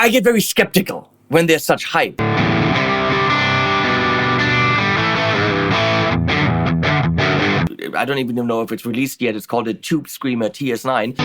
I get very skeptical when there's such hype. I don't even know if it's released yet. It's called a Tube Screamer TS9.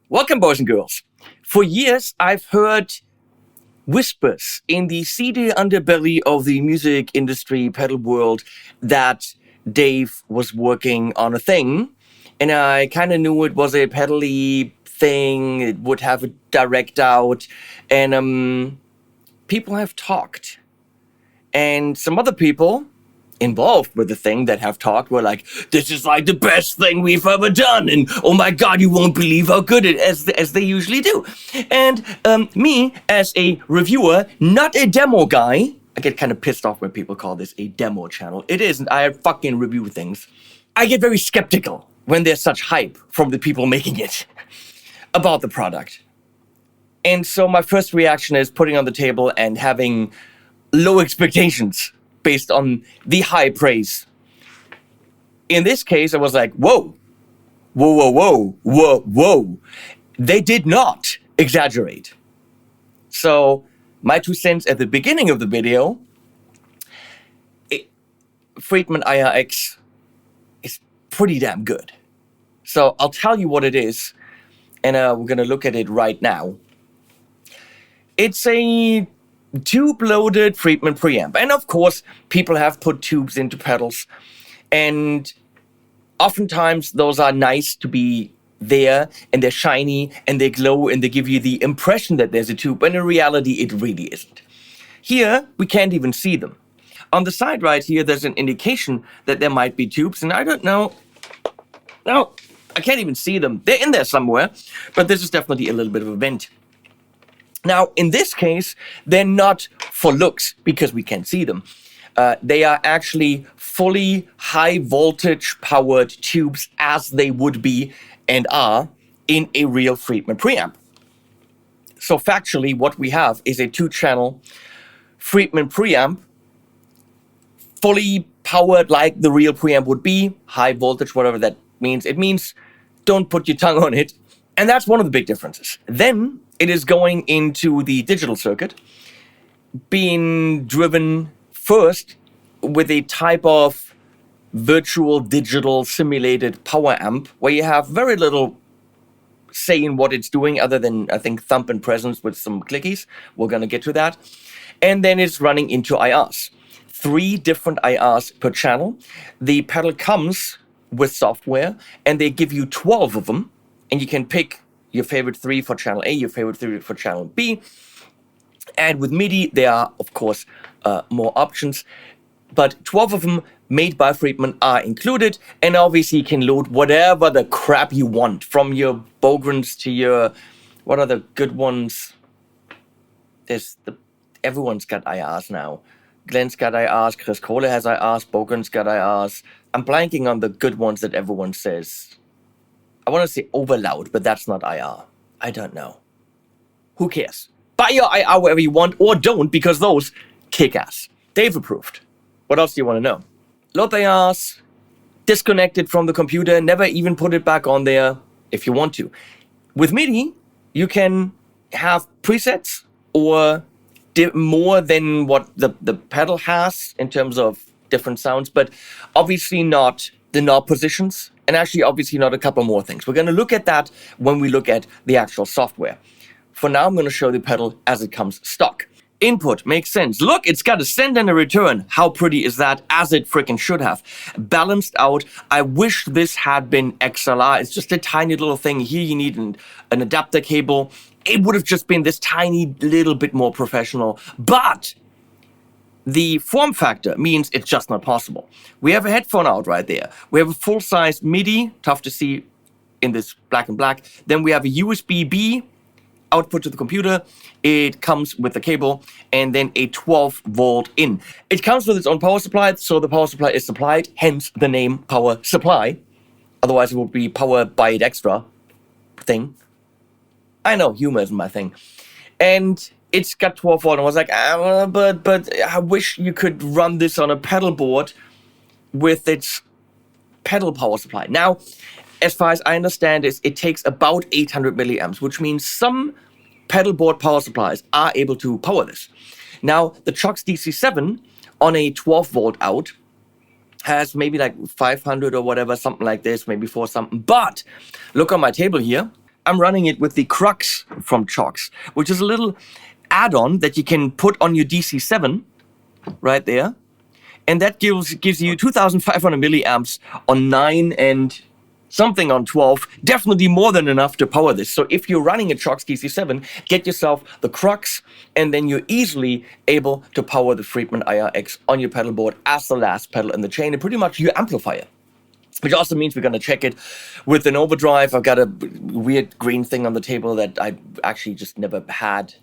Welcome, boys and girls. For years, I've heard whispers in the seedy underbelly of the music industry pedal world that Dave was working on a thing, and I kind of knew it was a pedally thing. It would have a direct out, and people have talked, and some other people involved with the thing that have talked were like, this is like the best thing we've ever done, and oh my god, you won't believe how good it is, as they usually do. And me, as a reviewer, not a demo guy, I get kind of pissed off when people call this a demo channel. It isn't. I fucking review things. I get very skeptical when there's such hype from the people making it about the product. And so my first reaction is putting on the table and having low expectations based on the high praise. In this case, I was like, whoa, whoa, whoa, whoa, whoa, whoa. They did not exaggerate. So my 2 cents at the beginning of the video, Friedman IR-X is pretty damn good. So I'll tell you what it is, and we're going to look at it right now. It's a tube-loaded Friedman preamp. And of course, people have put tubes into pedals. And oftentimes, those are nice to be there, and they're shiny, and they glow, and they give you the impression that there's a tube. But in reality, it really isn't. Here, we can't even see them. On the side right here, there's an indication that there might be tubes, and I don't know. No, I can't even see them. They're in there somewhere, but this is definitely a little bit of a vent. Now, in this case, they're not for looks because we can't see them. They are actually fully high voltage powered tubes as they would be and are in a real Friedman preamp. So factually, what we have is a 2-channel Friedman preamp, fully powered like the real preamp would be, high voltage, whatever that means. It means don't put your tongue on it. And that's one of the big differences. Then it is going into the digital circuit, being driven first with a type of virtual digital simulated power amp where you have very little say in what it's doing other than, I think, thump and presence with some clickies. We're going to get to that. And then it's running into IRs. 3 different IRs per channel. The pedal comes with software, and they give you 12 of them, and you can pick your favorite 3 for channel A, your favorite 3 for channel B. And with MIDI, there are, of course, more options. But 12 of them made by Friedman are included, and obviously you can load whatever the crap you want, from your Bogrens to your, what are the good ones? Everyone's got IRs now. Glenn's got IRs, Chris Kohler has IRs, Bogren's got IRs. I'm blanking on the good ones that everyone says. I want to say overloud, but that's not IR. I don't know. Who cares? Buy your IR wherever you want, or don't, because those kick ass. They've approved. What else do you want to know? Load the IRs, disconnect it from the computer, never even put it back on there if you want to. With MIDI, you can have presets or more than what the pedal has in terms of different sounds, but obviously not the knob positions, and actually obviously not a couple more things. We're going to look at that when we look at the actual software. For now, I'm going to show the pedal as it comes stock. Input makes sense. Look, it's got a send and a return. How pretty is that? As it freaking should have. Balanced out. I wish this had been XLR. It's just a tiny little thing. Here you need an adapter cable. It would have just been this tiny little bit more professional. But the form factor means it's just not possible. We have a headphone out right there. We have a full-size MIDI, tough to see in this black and black. Then we have a USB-B output to the computer. It comes with the cable, and then a 12-volt in. It comes with its own power supply, so the power supply is supplied, hence the name power supply. Otherwise, it would be power by it extra thing. I know, humor isn't my thing. And it's got 12 volt, and I was like, but I wish you could run this on a pedal board with its pedal power supply. Now, as far as I understand, it takes about 800 milliamps, which means some pedal board power supplies are able to power this. Now, the Chox DC7 on a 12 volt out has maybe like 500 or whatever, something like this, maybe 4 something. But look on my table here. I'm running it with the Crux from Chox, which is a little add-on that you can put on your DC7 right there. And that gives you 2,500 milliamps on 9 and something on 12. Definitely more than enough to power this. So if you're running a Chox DC7, get yourself the Crux, and then you're easily able to power the Friedman IR-X on your pedal board as the last pedal in the chain, and pretty much your amplifier. Which also means we're going to check it with an overdrive. I've got a weird green thing on the table that I actually just never had.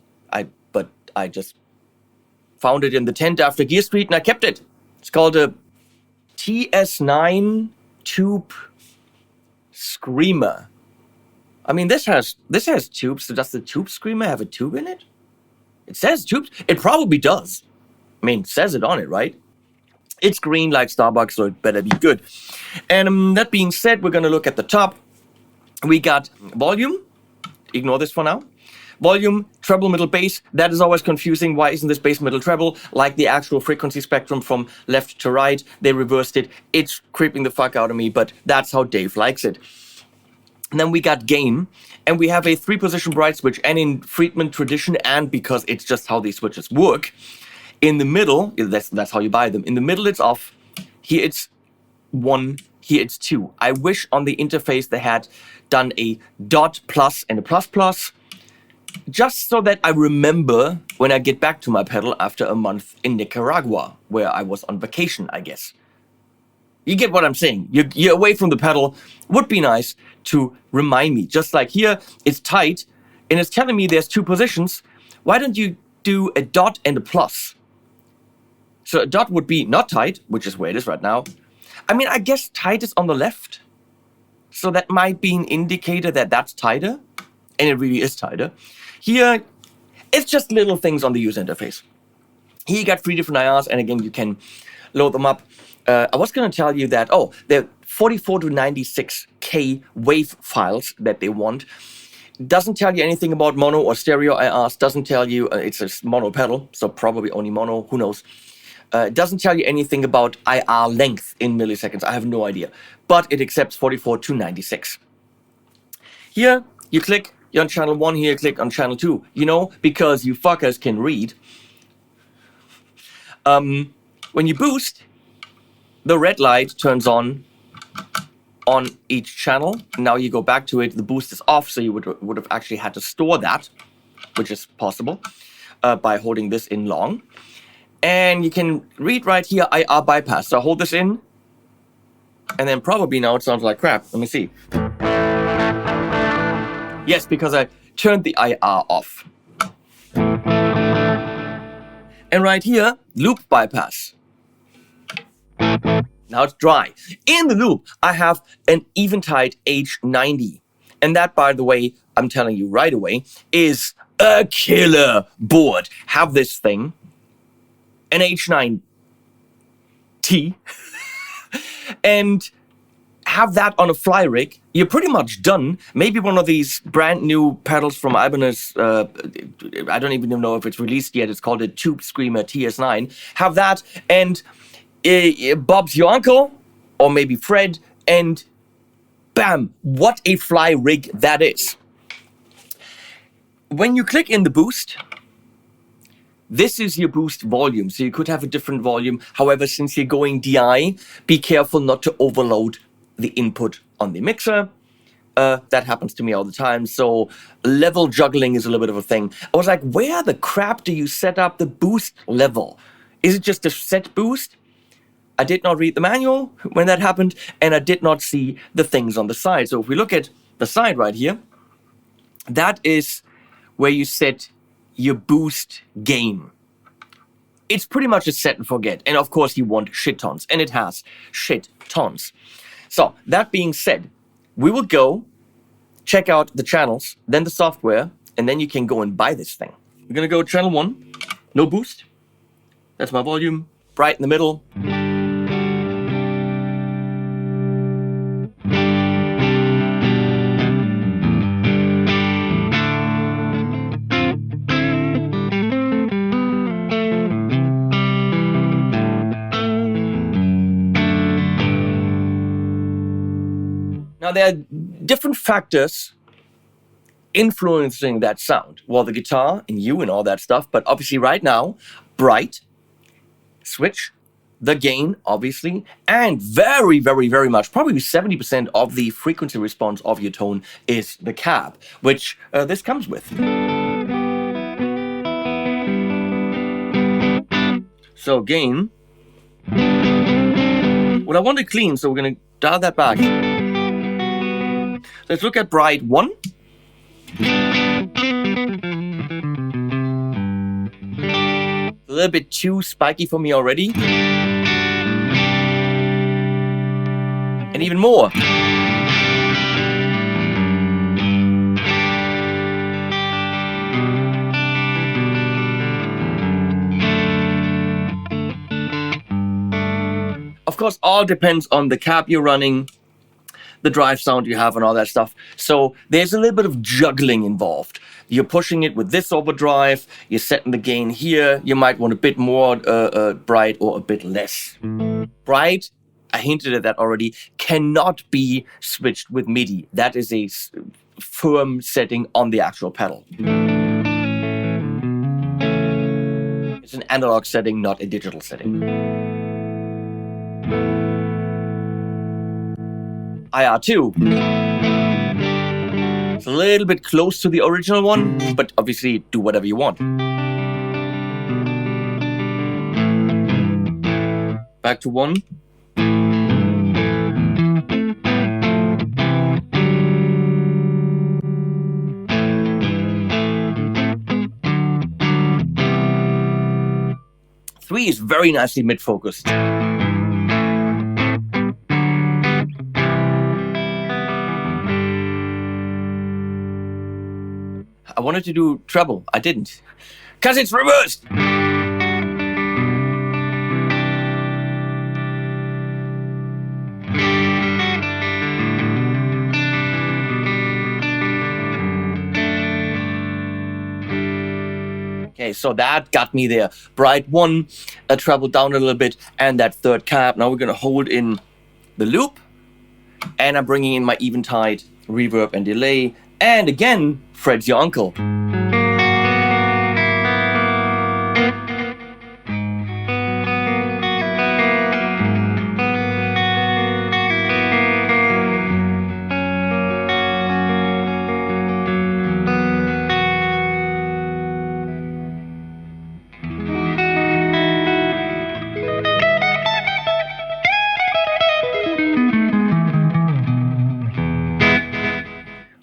But I just found it in the tent after Gear Street, and I kept it. It's called a TS9 Tube Screamer. I mean, this has tubes, so does the tube screamer have a tube in it? It says tubes. It probably does. I mean, it says it on it, right? It's green like Starbucks, so it better be good. And that being said, we're going to look at the top. We got volume. Ignore this for now. Volume, treble, middle, bass. That is always confusing. Why isn't this bass, middle, treble like the actual frequency spectrum from left to right? They reversed it. It's creeping the fuck out of me, but that's how Dave likes it. And then we got gain, and we have a 3-position bright switch, and in Friedman tradition, and because it's just how these switches work, in the middle, that's how you buy them. In the middle, it's off. Here it's 1. Here it's 2. I wish on the interface they had done a dot plus and a plus plus, just so that I remember when I get back to my pedal after a month in Nicaragua, where I was on vacation, I guess. You get what I'm saying. You're away from the pedal. Would be nice to remind me. Just like here, it's tight, and it's telling me there's 2 positions. Why don't you do a dot and a plus? So a dot would be not tight, which is where it is right now. I mean, I guess tight is on the left. So that might be an indicator that that's tighter. And it really is tighter. Here, it's just little things on the user interface. Here you got 3 different IRs, and again, you can load them up. I was going to tell you that, they're 44 to 96K wave files that they want. Doesn't tell you anything about mono or stereo IRs. Doesn't tell you, it's a mono pedal, so probably only mono, who knows. It doesn't tell you anything about IR length in milliseconds. I have no idea. But it accepts 44 to 96. Here, you click, you're on channel 1. Here, you click on channel 2. You know, because you fuckers can read. When you boost, the red light turns on each channel. Now you go back to it. The boost is off, so you would have actually had to store that, which is possible by holding this in long. And you can read right here, IR bypass. So hold this in, and then probably now it sounds like crap. Let me see. Yes, because I turned the IR off. And right here, loop bypass. Now it's dry. In the loop, I have an Eventide H90. And that, by the way, I'm telling you right away, is a killer board. Have this thing. An H9T, and have that on a fly rig, you're pretty much done. Maybe one of these brand new pedals from Ibanez, I don't even know if it's released yet, it's called a Tube Screamer TS9. Have that, and Bob's your uncle, or maybe Fred, and bam, what a fly rig that is. When you click in the boost, this is your boost volume, so you could have a different volume. However, since you're going DI, be careful not to overload the input on the mixer. That happens to me all the time, so level juggling is a little bit of a thing. I was like, where the crap do you set up the boost level? Is it just a set boost? I did not read the manual when that happened, and I did not see the things on the side. So if we look at the side right here, that is where you set your boost gain. It's pretty much a set and forget. And of course you want shit tons, and it has shit tons. So that being said, we will go check out the channels, then the software, and then you can go and buy this thing. We're gonna go channel 1, no boost. That's my volume, bright in the middle. Now, there are different factors influencing that sound. Well, the guitar and you and all that stuff, but obviously right now, bright, switch, the gain, obviously, and very, very, very much, probably 70% of the frequency response of your tone is the cab, which this comes with. So gain. Well, I want it clean, so we're going to dial that back. Let's look at bright 1. A little bit too spiky for me already. And even more. Of course, all depends on the cab you're running, the drive sound you have and all that stuff. So there's a little bit of juggling involved. You're pushing it with this overdrive, you're setting the gain here, you might want a bit more bright or a bit less. Bright, I hinted at that already, cannot be switched with MIDI. That is a firm setting on the actual pedal. It's an analog setting, not a digital setting. IR2. It's a little bit close to the original one, but obviously do whatever you want. Back to 1. Three is very nicely mid-focused. I wanted to do treble. I didn't. Because it's reversed! Okay, so that got me there. Bright 1, a treble down a little bit, and that third cap. Now we're going to hold in the loop. And I'm bringing in my Eventide, reverb, and delay. And again, Fred's your uncle.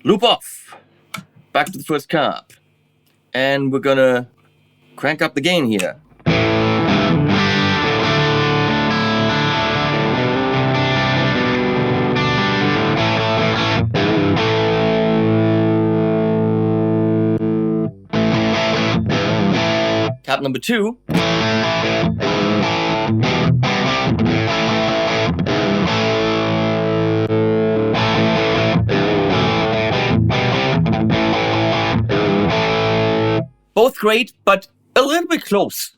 Loop off. Back to the first cap. And we're gonna crank up the gain here. Cap number 2. Both great, but a little bit close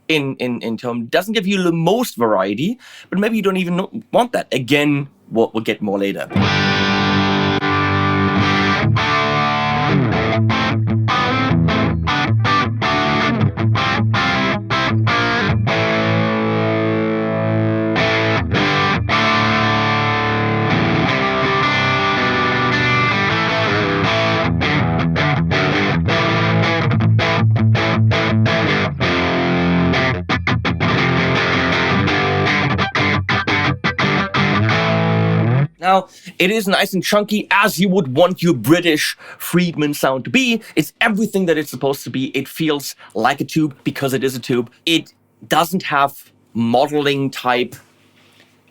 in tone. Doesn't give you the most variety, but maybe you don't even want that. Again, we'll get more later. Now, it is nice and chunky as you would want your British Friedman sound to be. It's everything that it's supposed to be. It feels like a tube because it is a tube. It doesn't have modeling type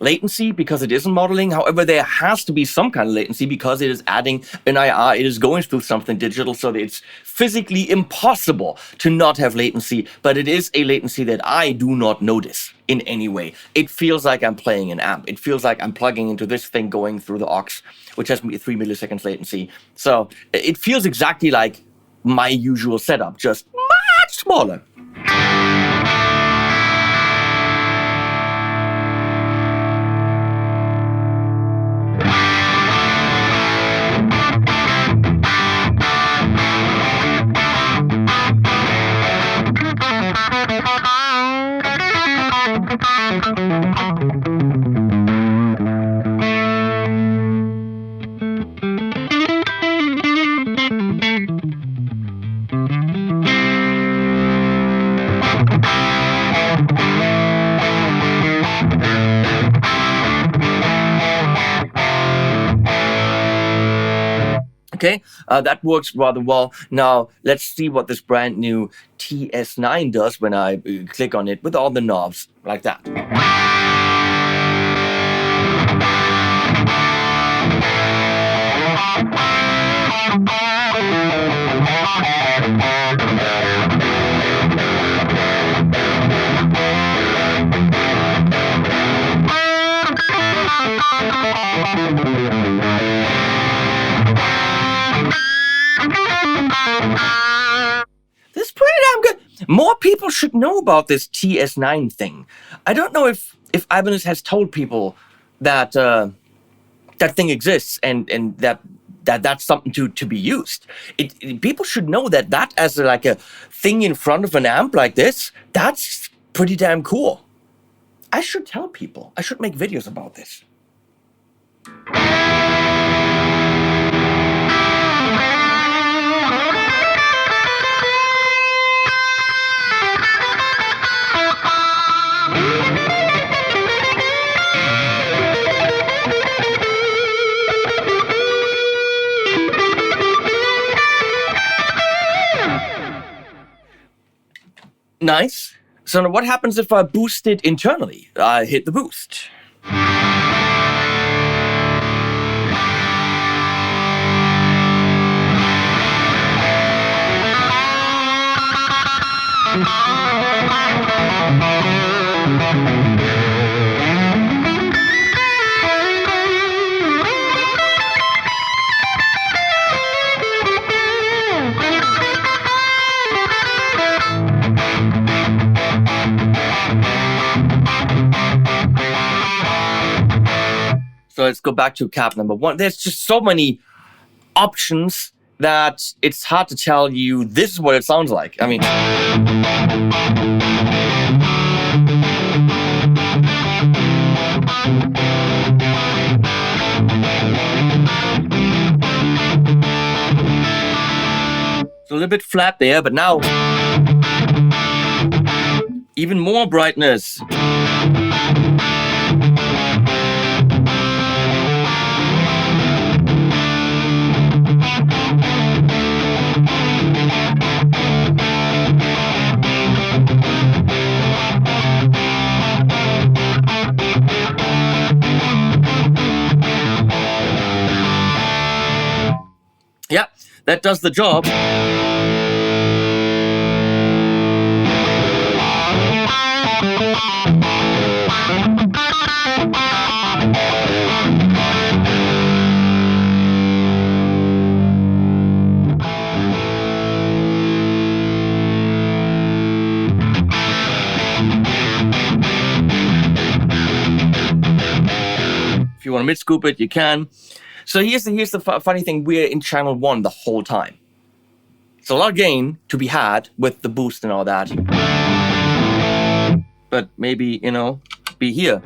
latency because it isn't modeling. However, there has to be some kind of latency because it is adding an IR. It is going through something digital, so that it's physically impossible to not have latency, but it is a latency that I do not notice in any way. It feels like I'm playing an amp. It feels like I'm plugging into this thing going through the aux, which has 3 milliseconds latency. So it feels exactly like my usual setup, just much smaller. Okay, that works rather well. Now, let's see what this brand new TS9 does when I click on it with all the knobs like that. more people should know about this TS9 thing. I don't know if Ibanez has told people that that thing exists and that's something to be used. People should know that as like a thing in front of an amp like this, that's pretty damn cool. I should tell people. I should make videos about this. Nice. So now what happens if I boost it internally? I hit the boost. So let's go back to cap number 1. There's just so many options that it's hard to tell you this is what it sounds like. I mean, it's a little bit flat there, but now even more brightness. Yeah, that does the job. If you want to mid-scoop it, you can. So here's the funny thing. We're in channel 1 the whole time. It's a lot of gain to be had with the boost and all that. But maybe, be here.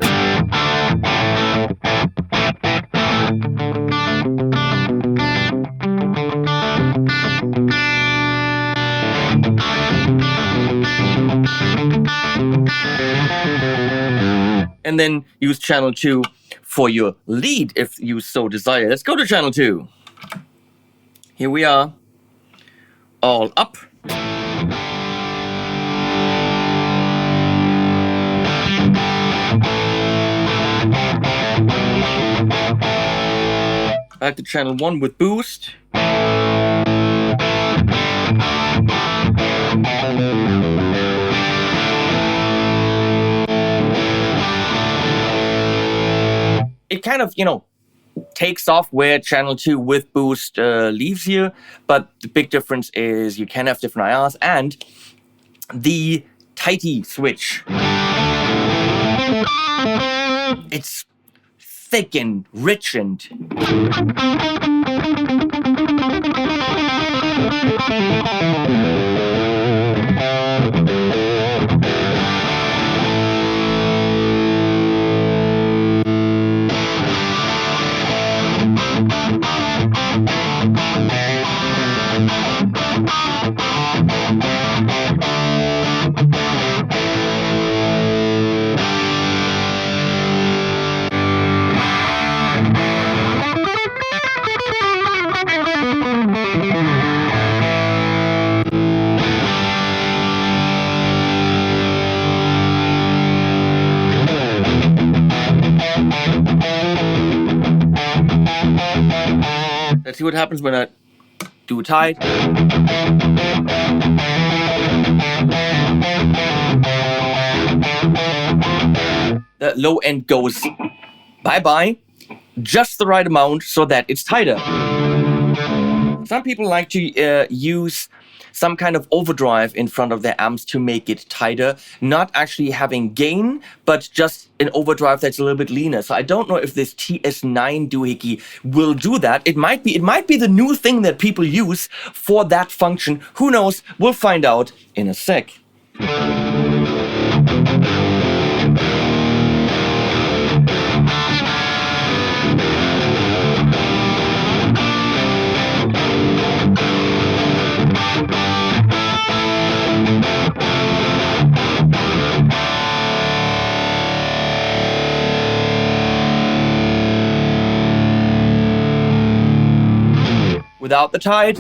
And then use channel 2 for your lead if you so desire. Let's go to channel 2. Here we are, all up. Back to channel 1 with boost. It kind of, takes off where channel 2 with boost leaves here, but the big difference is you can have different IRs and the tighty switch. It's thick and rich and let's see what happens when I do it tight. The low end goes bye-bye, just the right amount so that it's tighter. Some people like to use some kind of overdrive in front of their amps to make it tighter, not actually having gain, but just an overdrive that's a little bit leaner. So I don't know if this TS9 doohickey will do that. It might be the new thing that people use for that function. Who knows? We'll find out in a sec. Without the tide.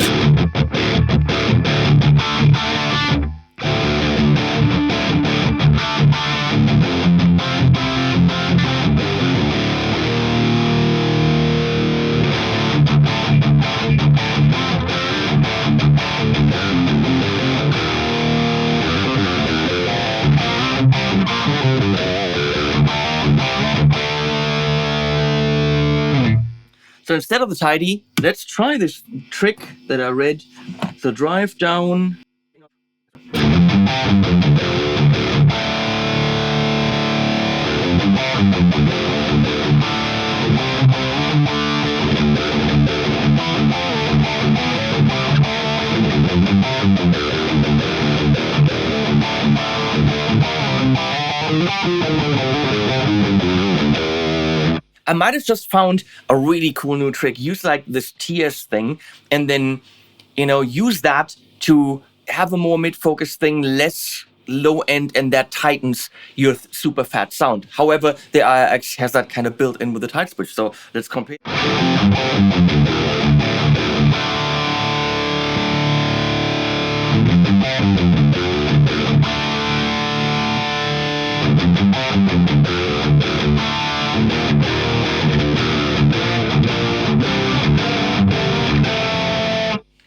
So instead of the tidy, let's try this trick that I read. So drive down. I might have just found a really cool new trick. Use like this TS thing and then, use that to have a more mid-focus thing, less low end, and that tightens your super fat sound. However, the IR-X has that kind of built in with the tight switch. So let's compare.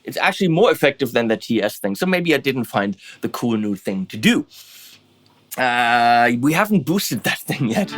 It's actually more effective than the TS thing. So maybe I didn't find the cool new thing to do. We haven't boosted that thing yet.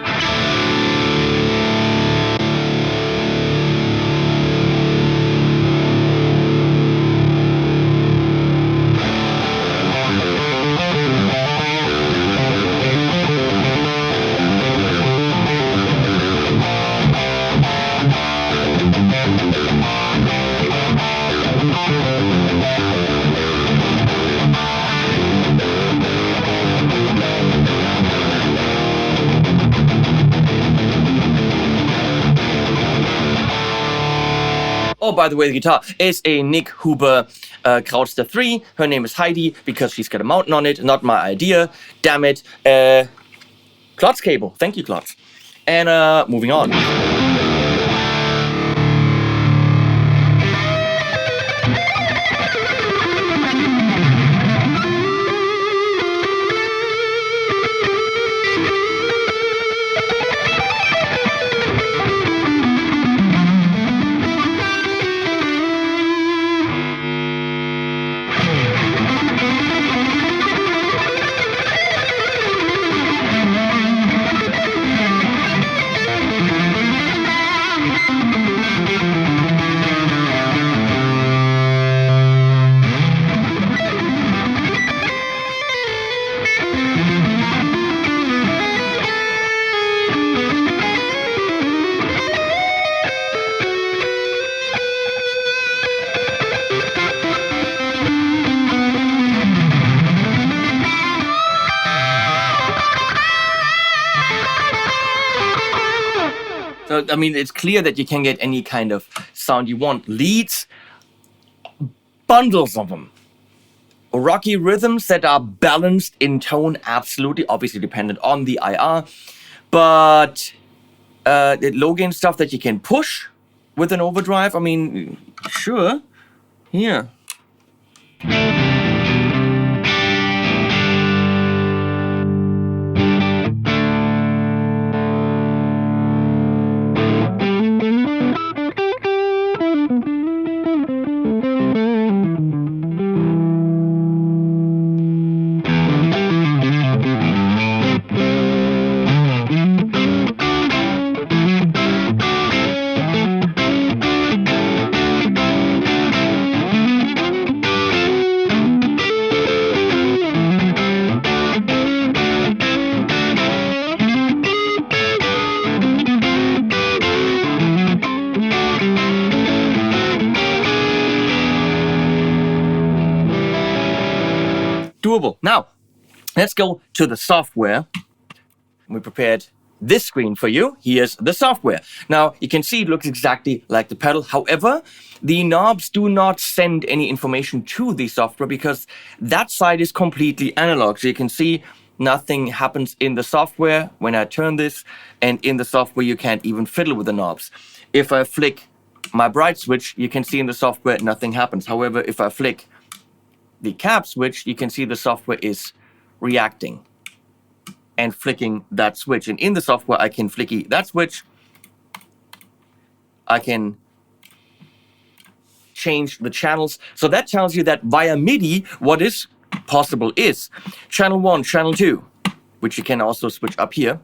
Oh, by the way, the guitar is a Nick Huber Krautster 3. Her name is Heidi because she's got a mountain on it. Not my idea. Damn it. Klotz cable. Thank you, Klotz. And moving on. So, I mean, it's clear that you can get any kind of sound you want. Leads, bundles of them. Rocky rhythms that are balanced in tone, absolutely, obviously dependent on the IR. But the low gain stuff that you can push with an overdrive, I mean, sure. Yeah. doable. Now, let's go to the software. We prepared this screen for you. Here's the software. Now, you can see it looks exactly like the pedal. However, the knobs do not send any information to the software because that side is completely analog. So you can see nothing happens in the software when I turn this, and in the software you can't even fiddle with the knobs. If I flick my bright switch, you can see in the software nothing happens. However, if I flick the cap switch, you can see the software is reacting and flicking that switch. And in the software, I can flicky that switch. I can change the channels. So that tells you that via MIDI, what is possible is channel 1, channel 2, which you can also switch up here.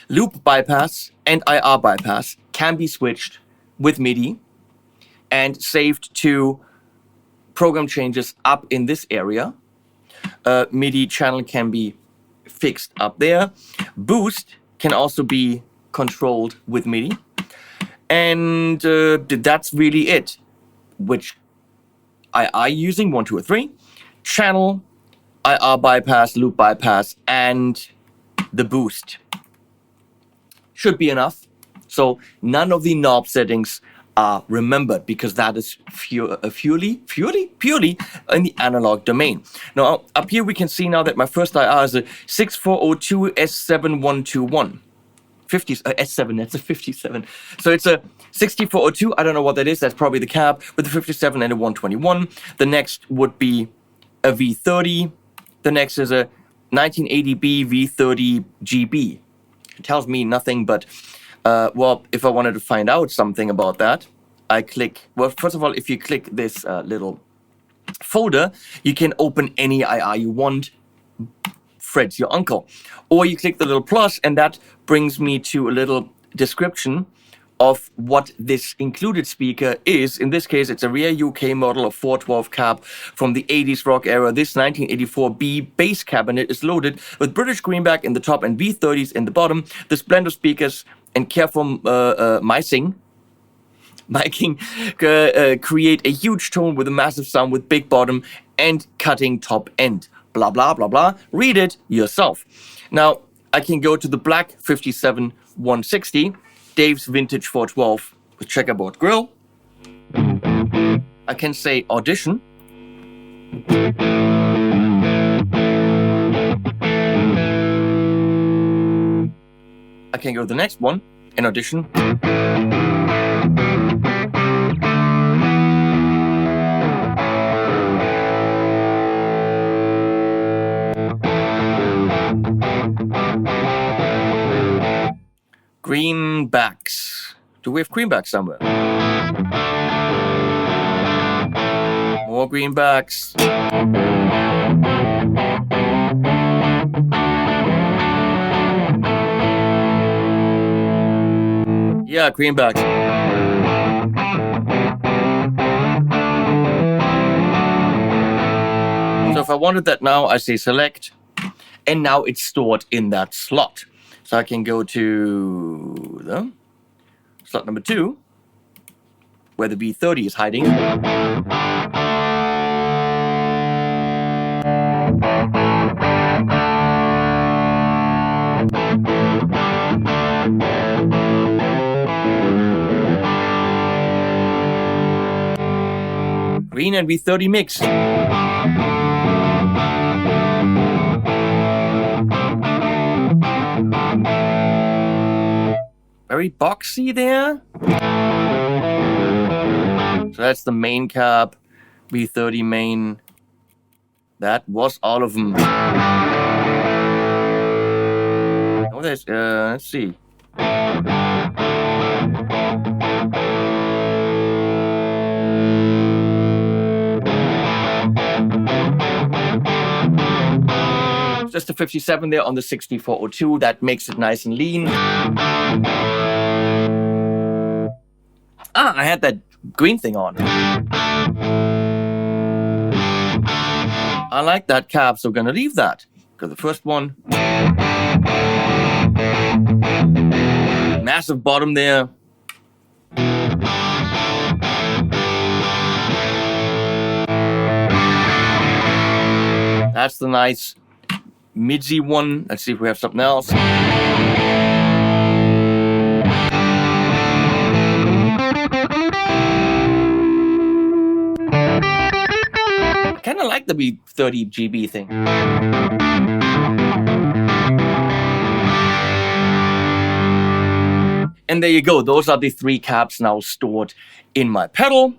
Loop bypass and IR bypass can be switched with MIDI and saved to program changes up in this area. MIDI channel can be fixed up there. Boost can also be controlled with MIDI. And that's really it. Which I using 1, 2, or 3. Channel, IR bypass, loop bypass, and the boost. Should be enough. So none of the knob settings are remembered because that is purely in the analog domain. Now up here we can see now that my first IR is a 6402 S7121. S7, that's a 57. So it's a 6402, I don't know what that is, that's probably the cab with the 57 and a 121. The next would be a V30. The next is a 1980B V30 GB. It tells me nothing, but well, if I wanted to find out something about that, I click, well, first of all, if you click this little folder, you can open any IR you want. Fred's your uncle. Or you click the little plus, and that brings me to a little description of what this included speaker is. In this case, it's a rare UK model of 412 cab from the 80s rock era. This 1984B bass cabinet is loaded with British greenback in the top and V30s in the bottom. This blend of speakers and careful miking create a huge tone with a massive sound with big bottom and cutting top end. Blah, blah, blah, blah. Read it yourself. Now, I can go to the black 57 160, Dave's vintage 412 with checkerboard grille. I can say audition. I can go to the next one and audition. Greenbacks. Do we have greenbacks somewhere? More greenbacks. Yeah, greenbacks. So if I wanted that now, I say select, and now it's stored in that slot. So I can go to the slot number 2, where the V30 is hiding. Green and V30 mix. Very boxy there. So that's the main cab, V30 main. That was all of them. Oh, there's, let's see. Just a 57 there on the 6402. That makes it nice and lean. I had that green thing on. I like that cab, so we're gonna leave that. Go to the first one. Massive bottom there. That's the nice midsy one. Let's see if we have something else. Kind of like the B30 GB thing. And there you go. Those are the 3 cabs now stored in my pedal.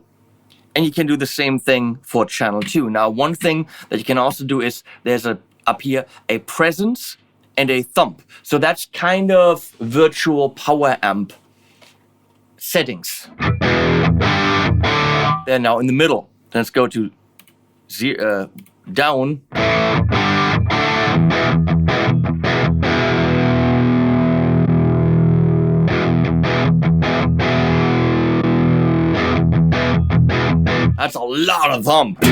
And you can do the same thing for channel 2. Now, one thing that you can also do is there's up here a presence and a thump. So that's kind of virtual power amp settings. They're now in the middle. Let's go to down. That's a lot of thump. So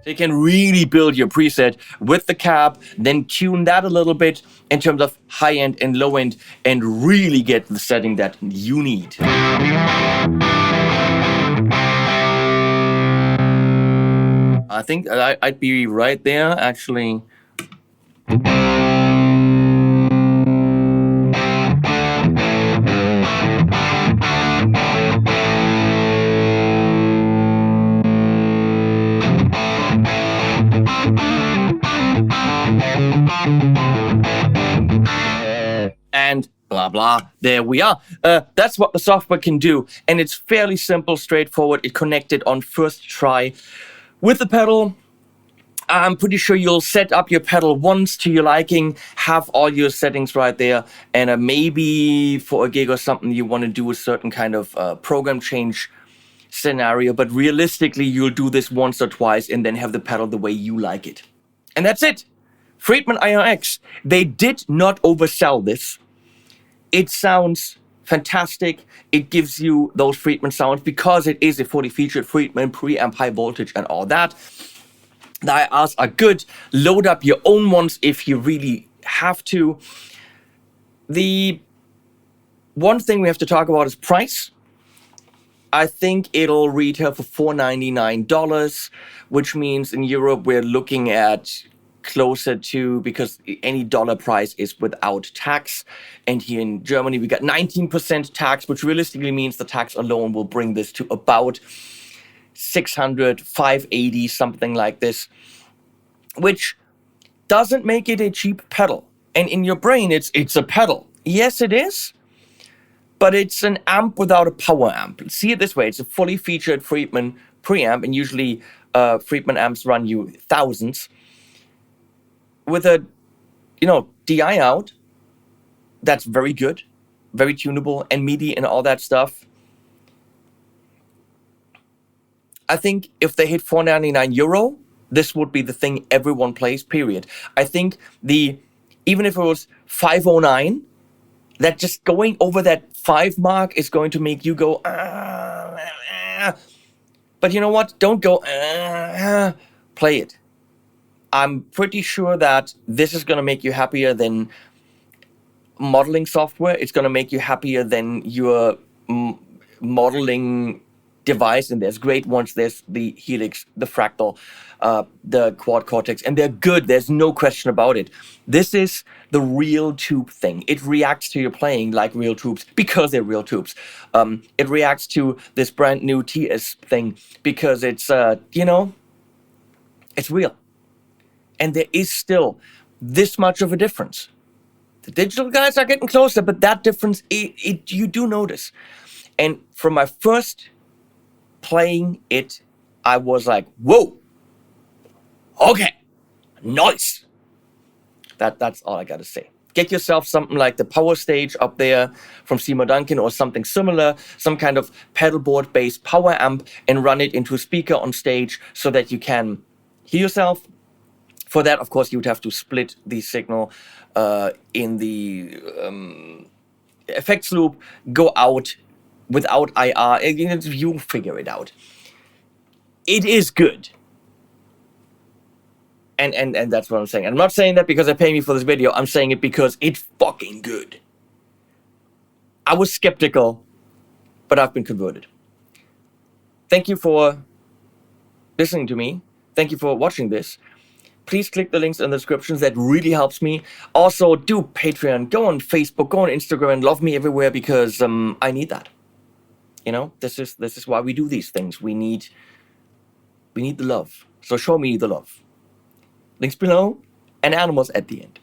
you can really build your preset with the cab, then tune that a little bit in terms of high end and low end, and really get the setting that you need. I think I'd be right there, actually. And blah, blah, there we are. That's what the software can do. And it's fairly simple, straightforward. It connected on first try. With the pedal, I'm pretty sure you'll set up your pedal once to your liking, have all your settings right there, and maybe for a gig or something you want to do a certain kind of program change scenario, but realistically you'll do this once or twice and then have the pedal the way you like it. And that's it. Friedman IR-X. They did not oversell this. It sounds fantastic. It gives you those Friedman sounds because it is a fully featured Friedman preamp, high voltage and all that. The IRs are good. Load up your own ones if you really have to. The one thing we have to talk about is price. I think it'll retail for $499, which means in Europe we're looking at closer to, because any dollar price is without tax, and here in Germany we got 19% tax, which realistically means the tax alone will bring this to about 600, 580, something like this, which doesn't make it a cheap pedal. And in your brain it's a pedal. Yes, it is, but it's an amp without a power amp. See it this way: it's a fully featured Friedman preamp, and usually Friedman amps run you thousands, with a, DI out that's very good, very tunable, and MIDI and all that stuff. I think if they hit €499, this would be the thing everyone plays, period. I think even if it was 509, that just going over that 5 mark is going to make you go, But you know what? Don't go, play it. I'm pretty sure that this is going to make you happier than modeling software. It's going to make you happier than your modeling device. And there's great ones. There's the Helix, the Fractal, the Quad Cortex, and they're good. There's no question about it. This is the real tube thing. It reacts to your playing like real tubes because they're real tubes. It reacts to this brand new TS thing because it's, it's real. And there is still this much of a difference. The digital guys are getting closer, but that difference, you do notice. And from my first playing it, I was like, whoa, okay, nice. That's all I gotta say. Get yourself something like the Power Stage up there from Seymour Duncan or something similar, some kind of pedal board based power amp, and run it into a speaker on stage so that you can hear yourself. For that, of course, you would have to split the signal in the effects loop, go out without IR. You figure it out. It is good. And that's what I'm saying. I'm not saying that because they pay me for this video. I'm saying it because it's fucking good. I was skeptical, but I've been converted. Thank you for listening to me. Thank you for watching this. Please click the links in the descriptions. That really helps me. Also, do Patreon. Go on Facebook. Go on Instagram and love me everywhere because I need that. You know, this is why we do these things. We need the love. So show me the love. Links below and animals at the end.